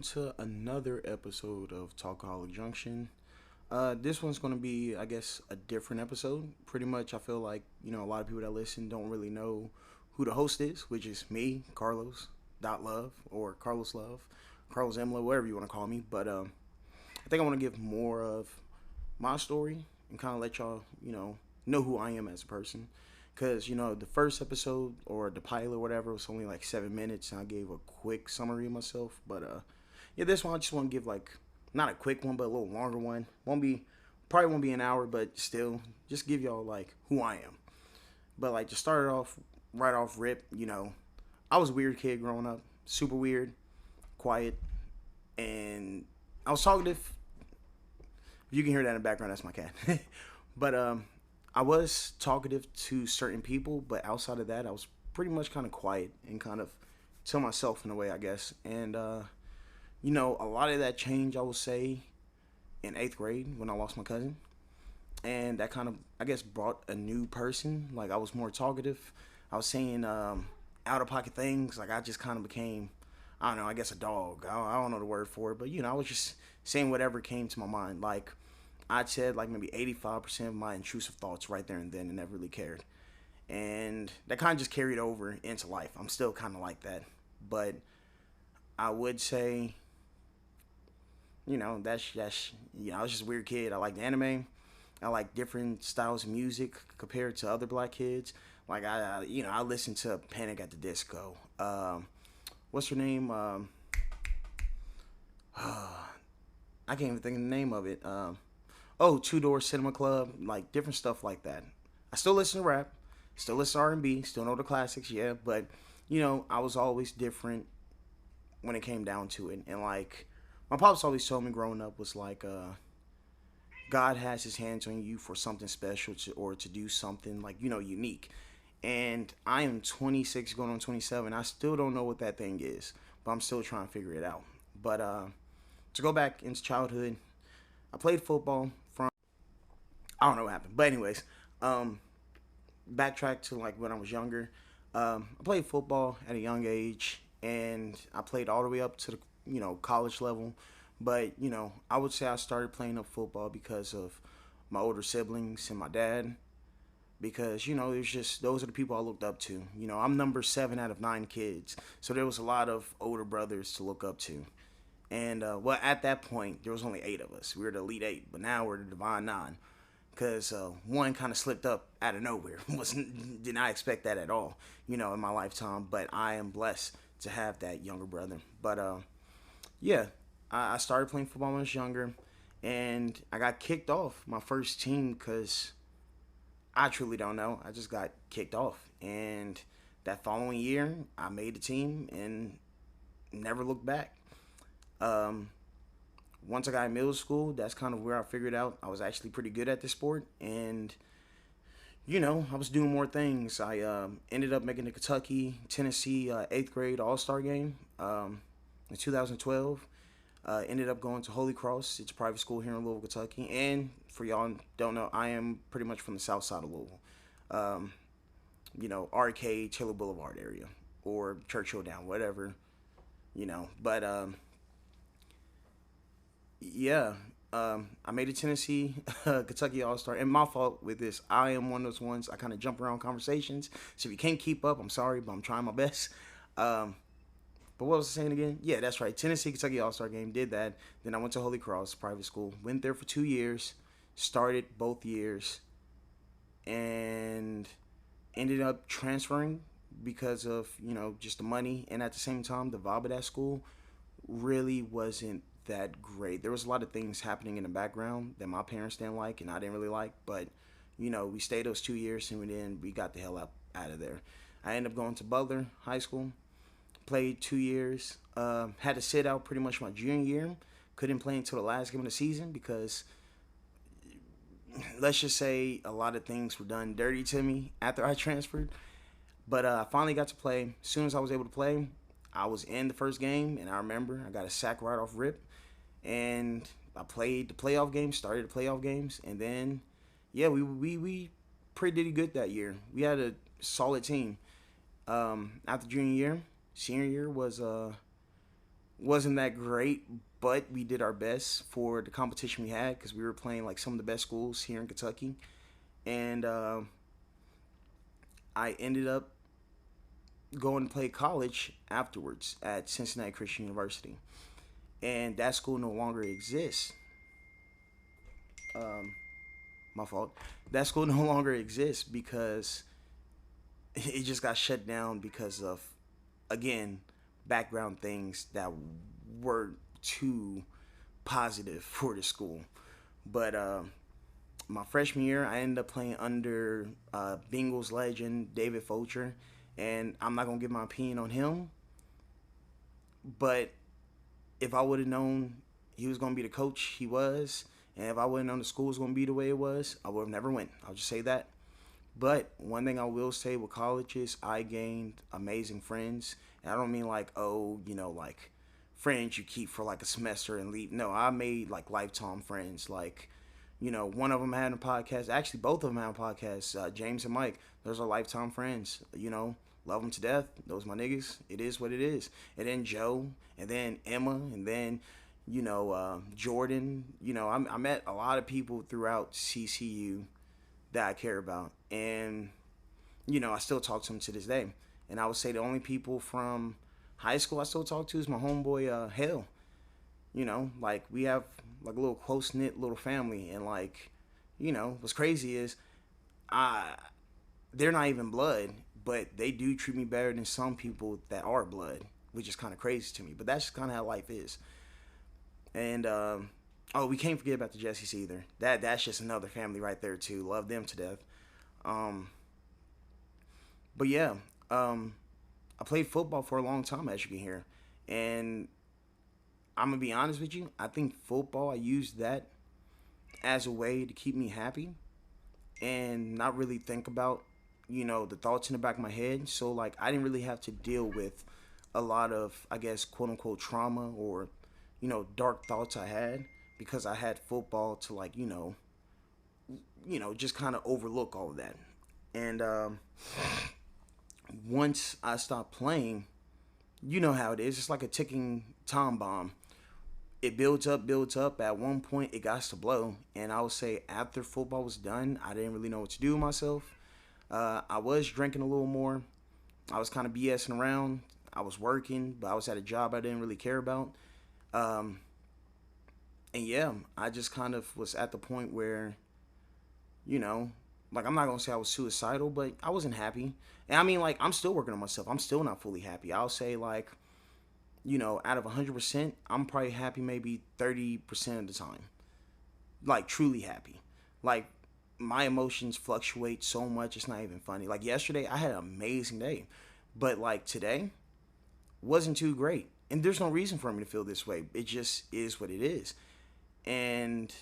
welcome to another episode of Talkaholic Junction. This one's going to be, I guess, a different episode. Pretty much, I feel like, a lot of people that listen don't really know who the host is, which is me, Carlos Dot Love, or Carlos Love, Carlos Emla, whatever you want to call me. But I think I want to give more of my story and kind of let y'all, know who I am as a person. Because, the first episode or the pilot or whatever was only like 7 minutes, and I gave a quick summary of myself. But, yeah, this one I just want to give like, not a quick one, but a little longer one. Probably won't be an hour, but still, just give y'all like who I am. But, like, to start it off, right off rip, I was a weird kid growing up, super weird, quiet, and I was talkative. If you can hear that in the background, that's my cat. But, I was talkative to certain people, but outside of that, I was pretty much kind of quiet and kind of to myself in a way, I guess. And a lot of that changed, I would say, in eighth grade when I lost my cousin, and that kind of, I guess, brought a new person. Like, I was more talkative. I was saying out of pocket things. Like, I just kind of became, I don't know, I guess a dog. I don't know the word for it, but I was just saying whatever came to my mind. Like, I'd said like maybe 85% of my intrusive thoughts right there and then and never really cared. And that kind of just carried over into life. I'm still kind of like that. But I would say, I was just a weird kid. I liked anime. I like different styles of music compared to other black kids. Like, I listened to Panic at the Disco. What's her name? I can't even think of the name of it. Two Door Cinema Club, like different stuff like that. I still listen to rap, still listen to R&B, still know the classics, yeah. But I was always different when it came down to it. And like my pops always told me growing up was like, God has His hands on you for something special or to do something like unique. And I am 26, going on 27. I still don't know what that thing is, but I'm still trying to figure it out. But to go back into childhood, I played football from, I don't know what happened, but anyways, backtrack to like when I was younger. I played football at a young age, and I played all the way up to the college level. But I would say I started playing up football because of my older siblings and my dad. Because it's just those are the people I looked up to. I'm number 7 out of 9 kids, so there was a lot of older brothers to look up to. And at that point, there was only 8 of us. We were the Elite 8, but now we're the Divine 9. Because one kind of slipped up out of nowhere. Did not expect that at all, in my lifetime. But I am blessed to have that younger brother. But yeah, I started playing football when I was younger, and I got kicked off my first team because I truly don't know. I just got kicked off, and that following year, I made the team and never looked back. Um, Once I got in middle school, that's kind of where I figured out I was actually pretty good at this sport. And, I was doing more things. I ended up making the Kentucky, Tennessee 8th grade All-Star game in 2012. Ended up going to Holy Cross. It's a private school here in Louisville, Kentucky. And for y'all don't know, I am pretty much from the south side of Louisville. Um, Arcade, Taylor Boulevard area. Or Churchill Down, whatever. But yeah, I made it Tennessee, Kentucky All Star, and my fault with this. I am one of those ones I kind of jump around conversations. So if you can't keep up, I'm sorry, but I'm trying my best. Um, but what was I saying again? Yeah, that's right. Tennessee, Kentucky All Star game. Did that. Then I went to Holy Cross private school. Went there for 2 years. Started both years, and ended up transferring because of just the money, and at the same time the vibe of that school really wasn't that great. There was a lot of things happening in the background that my parents didn't like and I didn't really like, but we stayed those 2 years and then we got the hell out of there. I ended up going to Butler High School, played 2 years, had to sit out pretty much my junior year. Couldn't play until the last game of the season because let's just say a lot of things were done dirty to me after I transferred. But I finally got to play. As soon as I was able to play, I was in the first game, and I remember I got a sack right off rip, and I played the playoff games, started the playoff games, and then yeah, we pretty good that year. We had a solid team. After junior year, senior year Wasn't that great, but we did our best for the competition we had because we were playing like some of the best schools here in Kentucky. And I ended up going to play college afterwards at Cincinnati Christian University. And that school no longer exists. Um, my fault. That school no longer exists because it just got shut down because of, again, background things that were too positive for the school. But my freshman year, I ended up playing under Bengals legend David Fulcher, and I'm not gonna give my opinion on him. But if I would have known he was gonna be the coach he was, and if I would have known the school was gonna be the way it was, I would have never went. I'll just say that. But one thing I will say with college is I gained amazing friends. And I don't mean like, oh, like friends you keep for like a semester and leave. No, I made like lifetime friends. Like, one of them had a podcast. Actually, both of them had a podcast. James and Mike, those are lifetime friends. Love them to death. Those my niggas. It is what it is. And then Joe, and then Emma, and then, Jordan. I met a lot of people throughout CCU that I care about. And, I still talk to them to this day. And I would say the only people from high school I still talk to is my homeboy, Hale. Like we have like a little close knit little family. And like, what's crazy is I they're not even blood, but they do treat me better than some people that are blood, which is kind of crazy to me. But that's just kind of how life is. And oh, we can't forget about the Jessies either. That's just another family right there too. Love them to death. Um, but yeah, I played football for a long time, as you can hear, and I'm gonna be honest with you. I think football, I used that as a way to keep me happy and not really think about the thoughts in the back of my head. So like I didn't really have to deal with a lot of, I guess, quote unquote trauma or dark thoughts I had because I had football to like just kind of overlook all of that. And once I stopped playing, you know how it is. It's like a ticking time bomb. It builds up, builds up. At one point, it got to blow. And I would say after football was done, I didn't really know what to do with myself. I was drinking a little more. I was kind of BSing around. I was working, but I was at a job I didn't really care about. Um, and yeah, I just kind of was at the point where, you know, like I'm not gonna say I was suicidal, but I wasn't happy. And I mean, like I'm still working on myself. I'm still not fully happy. I'll say like, out of 100%, I'm probably happy maybe 30% of the time. Like truly happy. Like my emotions fluctuate so much, it's not even funny. Like yesterday, I had an amazing day, but like today wasn't too great. And there's no reason for me to feel this way. It just is what it is. And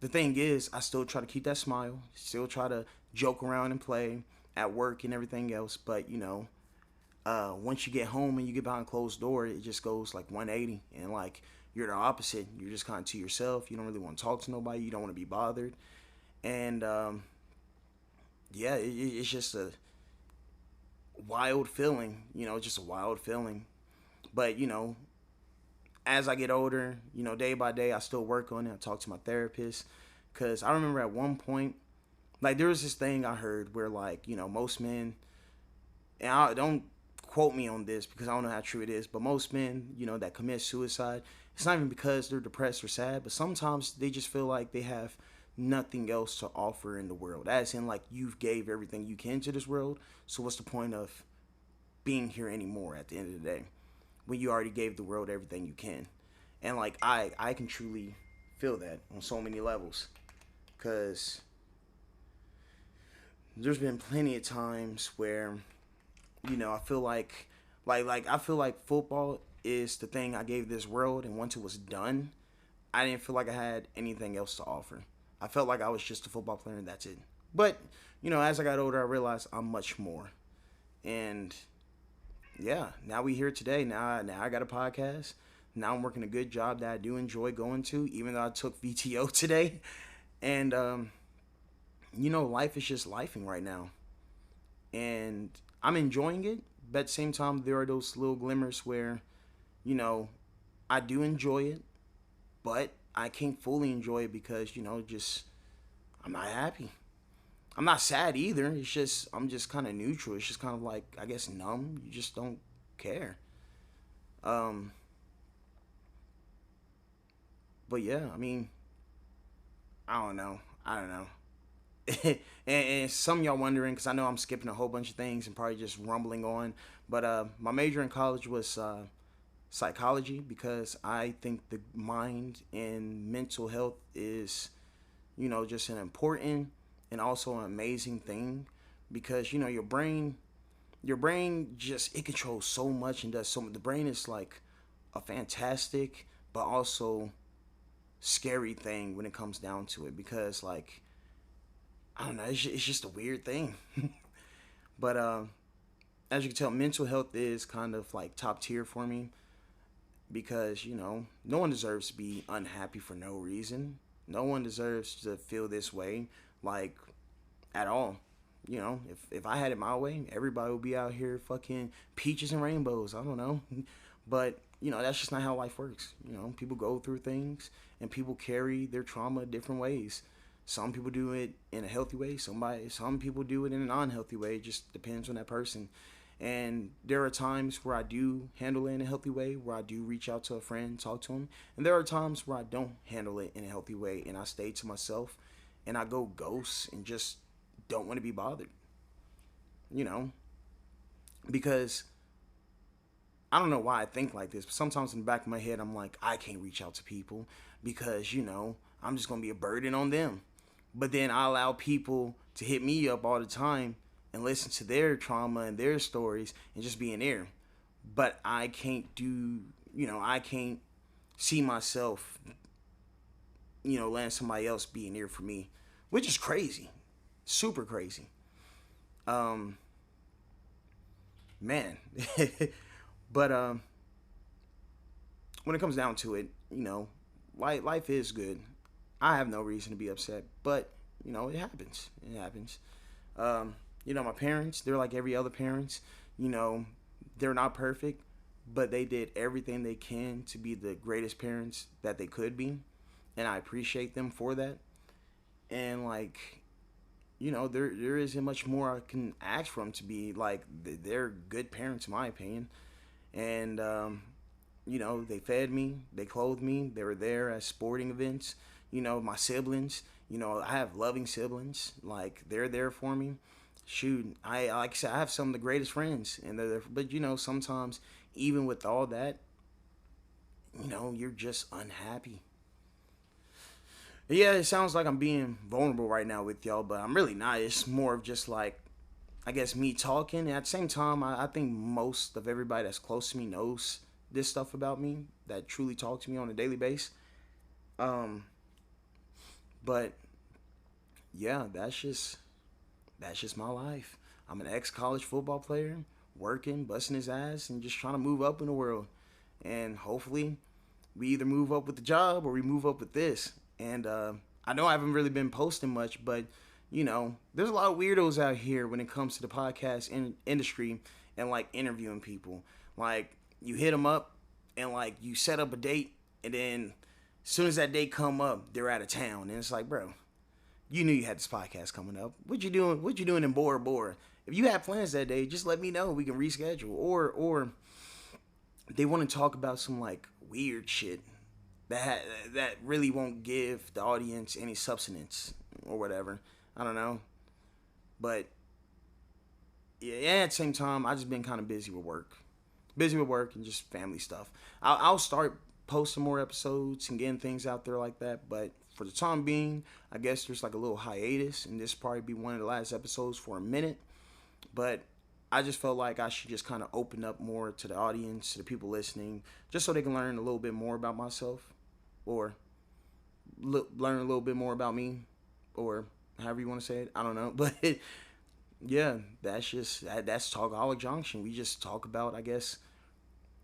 the thing is, I still try to keep that smile, still try to joke around and play at work and everything else. But once you get home and you get behind closed door, it just goes like 180, and like you're the opposite. You're just kind of to yourself. You don't really want to talk to nobody. You don't want to be bothered, and yeah, it's just a wild feeling. Just a wild feeling. But as I get older, day by day, I still work on it. I talk to my therapist. Because I remember at one point, like, there was this thing I heard where, like, most men, and I don't quote me on this because I don't know how true it is, but most men, that commit suicide, it's not even because they're depressed or sad, but sometimes they just feel like they have nothing else to offer in the world. As in, like, you've gave everything you can to this world, so what's the point of being here anymore at the end of the day? When you already gave the world everything you can. And like I can truly feel that on so many levels, because there's been plenty of times where I feel like I feel like football is the thing I gave this world, and once it was done, I didn't feel like I had anything else to offer. I felt like I was just a football player and that's it. But as I got older, I realized I'm much more. And yeah, now we here today. Now I got a podcast. Now I'm working a good job that I do enjoy going to, even though I took VTO today. And life is just lifing right now, and I'm enjoying it. But at the same time, there are those little glimmers where, you know, I do enjoy it, but I can't fully enjoy it because, just I'm not happy. I'm not sad either. It's just I'm just kind of neutral. It's just kind of like, I guess, numb. You just don't care. Um, but yeah, I mean, I don't know. I don't know. And some of y'all wondering, because I know I'm skipping a whole bunch of things and probably just rumbling on, but my major in college was psychology, because I think the mind and mental health is, just an important and also an amazing thing, because your brain just, it controls so much and does so much. The brain is like a fantastic but also scary thing when it comes down to it, because like, I don't know, it's just a weird thing. But as you can tell, mental health is kind of like top tier for me, because no one deserves to be unhappy for no reason. No one deserves to feel this way, like, at all. If I had it my way, everybody would be out here fucking peaches and rainbows. I don't know. But, that's just not how life works. People go through things and people carry their trauma different ways. Some people do it in a healthy way. Some people do it in an unhealthy way. It just depends on that person. And there are times where I do handle it in a healthy way, where I do reach out to a friend, talk to them. And there are times where I don't handle it in a healthy way and I stay to myself and I go ghost and just don't want to be bothered. You know, because I don't know why I think like this, but sometimes in the back of my head, I'm like, I can't reach out to people because, I'm just going to be a burden on them. But then I allow people to hit me up all the time and listen to their trauma and their stories and just be in there. But I can't I can't see myself, letting somebody else be in there for me, which is crazy. Super crazy. Um, Man. But when it comes down to it, life is good. I have no reason to be upset, but it happens. It happens. My parents, they're like every other parents. You know, they're not perfect, but they did everything they can to be the greatest parents that they could be, and I appreciate them for that. And like, there isn't much more I can ask for them to be like. They're good parents, in my opinion. And they fed me, they clothed me, they were there at sporting events. My siblings, I have loving siblings, like they're there for me. Shoot, I like I said, I have some of the greatest friends, and they're there. But sometimes even with all that, you're just unhappy. Yeah, it sounds like I'm being vulnerable right now with y'all, but I'm really not. It's more of just like, I guess, me talking. And at the same time, I think most of everybody that's close to me knows this stuff about me, that truly talk to me on a daily basis. Um, but yeah, that's just my life. I'm an ex college football player, working, busting his ass, and just trying to move up in the world. And hopefully, we either move up with the job or we move up with this. And I know I haven't really been posting much, but there's a lot of weirdos out here when it comes to the podcast industry and like interviewing people. Like, you hit them up and like you set up a date, and then as soon as that date come up, they're out of town, and it's like, bro, you knew you had this podcast coming up. What you doing? What you doing in Bora Bora? If you have plans that day, just let me know. We can reschedule. Or they want to talk about some like weird shit that that really won't give the audience any substance or whatever. I don't know, but yeah. At the same time, I just been kind of busy with work and just family stuff. I'll start posting more episodes and getting things out there like that, but for the time being, I guess there's like a little hiatus, and this probably be one of the last episodes for a minute. But I just felt like I should just kind of open up more to the audience, to the people listening, just so they can learn a little bit more about myself, or learn a little bit more about me, or however you want to say it. I don't know, but yeah, that's Talkaholic Junction. We just talk about, I guess,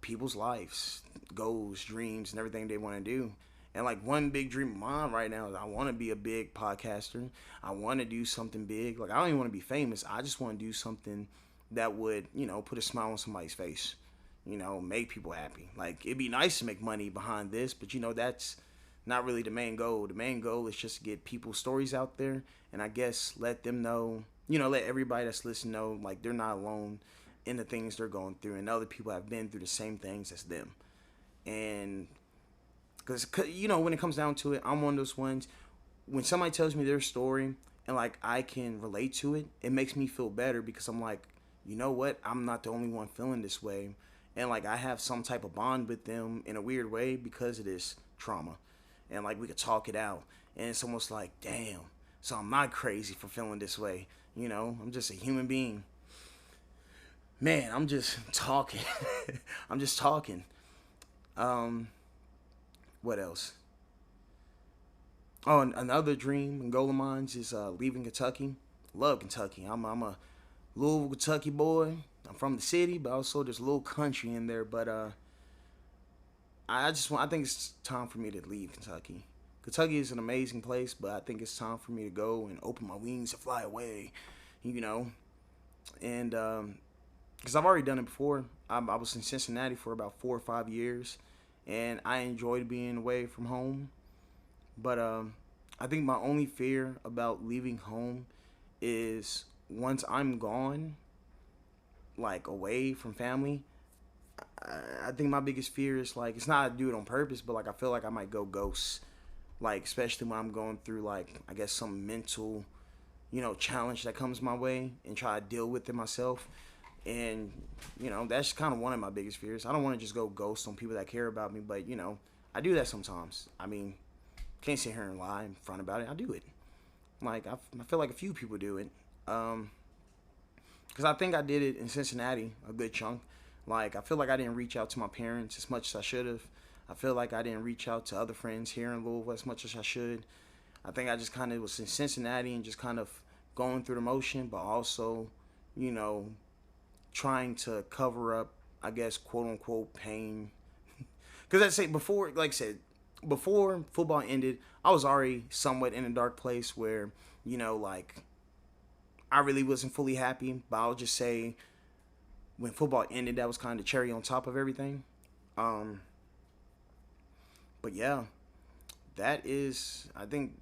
people's lives, goals, dreams, and everything they want to do. And like, one big dream of mine right now is I want to be a big podcaster. I want to do something big. Like, I don't even want to be famous. I just want to do something that would, put a smile on somebody's face. make people happy. Like, it'd be nice to make money behind this, but that's not really the main goal. The main goal is just to get people's stories out there, and I guess let them know, let everybody that's listening know, like, they're not alone in the things they're going through, and other people have been through the same things as them. And because when it comes down to it, I'm one of those ones. When somebody tells me their story and like I can relate to it, it makes me feel better, because I'm like, you know what? I'm not the only one feeling this way, and like I have some type of bond with them in a weird way because of this trauma, and like we could talk it out, and it's almost like, damn. So I'm not crazy for feeling this way. I'm just a human being. Man, I'm just talking. I'm just talking. Um, what else? Oh, and another dream and goal of mine is leaving Kentucky. Love Kentucky. I'm a Louisville, Kentucky boy. I'm from the city, but also there's a little country in there. But I think it's time for me to leave Kentucky. Kentucky is an amazing place, but I think it's time for me to go and open my wings and fly away. You know, and because I've already done it before. I was in Cincinnati for about 4 or 5 years, and I enjoyed being away from home. But I think my only fear about leaving home is once I'm gone, like away from family. I think my biggest fear is like it's not to do it on purpose, but like I feel like I might go ghost. Like especially when I'm going through like I guess some mental, challenge that comes my way and try to deal with it myself. And that's kind of one of my biggest fears. I don't want to just go ghost on people that care about me, but I do that sometimes. I mean, can't sit here and lie in front about it. I do it. Like I feel like a few people do it. Because I think I did it in Cincinnati a good chunk. Like I feel like I didn't reach out to my parents as much as I should have. I feel like I didn't reach out to other friends here in Louisville as much as I should. I think I just kind of was in Cincinnati and just kind of going through the motion, but also, you know, trying to cover up, I guess, quote unquote, pain. Because I say before, like I said, before football ended, I was already somewhat in a dark place where, like I really wasn't fully happy. But I'll just say, when football ended, that was kind of the cherry on top of everything. Um, but yeah, I think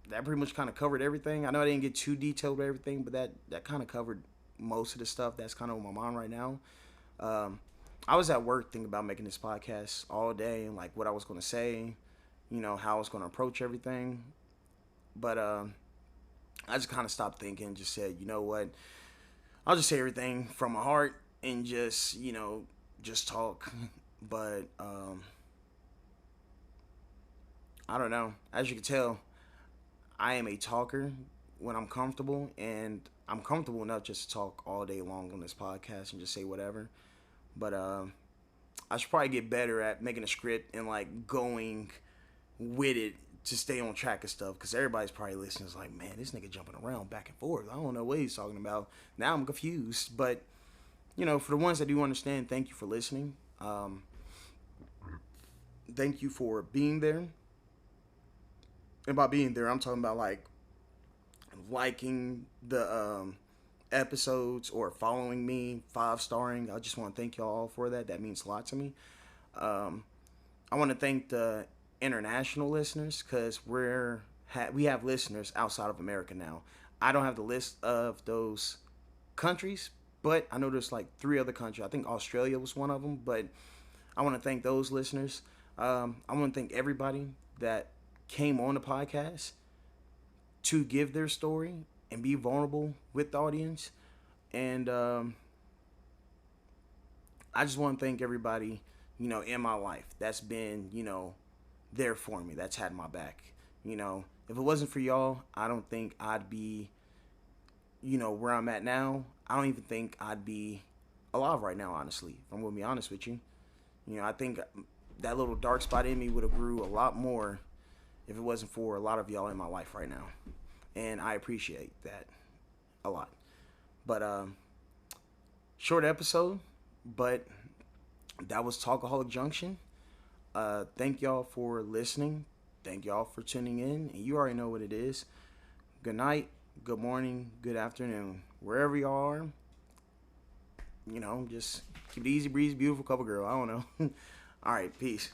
that pretty much kind of covered everything. I know I didn't get too detailed with everything, but that kind of covered most of the stuff that's kind of on my mind right now. Um, I was at work thinking about making this podcast all day and like what I was going to say, how I was going to approach everything. But I just kind of stopped thinking, just said, you know what, I'll just say everything from my heart and just talk. But I don't know. As you can tell, I am a talker when I'm comfortable, and I'm comfortable enough just to talk all day long on this podcast and just say whatever. But I should probably get better at making a script and like going with it to stay on track of stuff, because everybody's probably listening is like, man, this nigga jumping around back and forth. I don't know what he's talking about. Now I'm confused. But for the ones that do understand, thank you for listening. Thank you for being there. And by being there, I'm talking about like liking the episodes or following me, 5-starring. I just want to thank y'all for that. That means a lot to me. Um, I want to thank the international listeners, because we have listeners outside of America now. I don't have the list of those countries, but I know there's like 3 other countries. I think Australia was one of them, but I want to thank those listeners. I want to thank everybody that came on the podcast to give their story and be vulnerable with the audience. And I just want to thank everybody, in my life that's been, there for me, that's had my back. If it wasn't for y'all, I don't think I'd be, where I'm at now. I don't even think I'd be alive right now, honestly, if I'm going to be honest with you. I think that little dark spot in me would have grew a lot more if it wasn't for a lot of y'all in my life right now. And I appreciate that a lot. But short episode, but that was Talkaholic Junction. Thank y'all for listening. Thank y'all for tuning in. And you already know what it is. Good night, good morning, good afternoon. Wherever y'all are, just keep it easy breeze, beautiful couple girl. I don't know. All right, peace.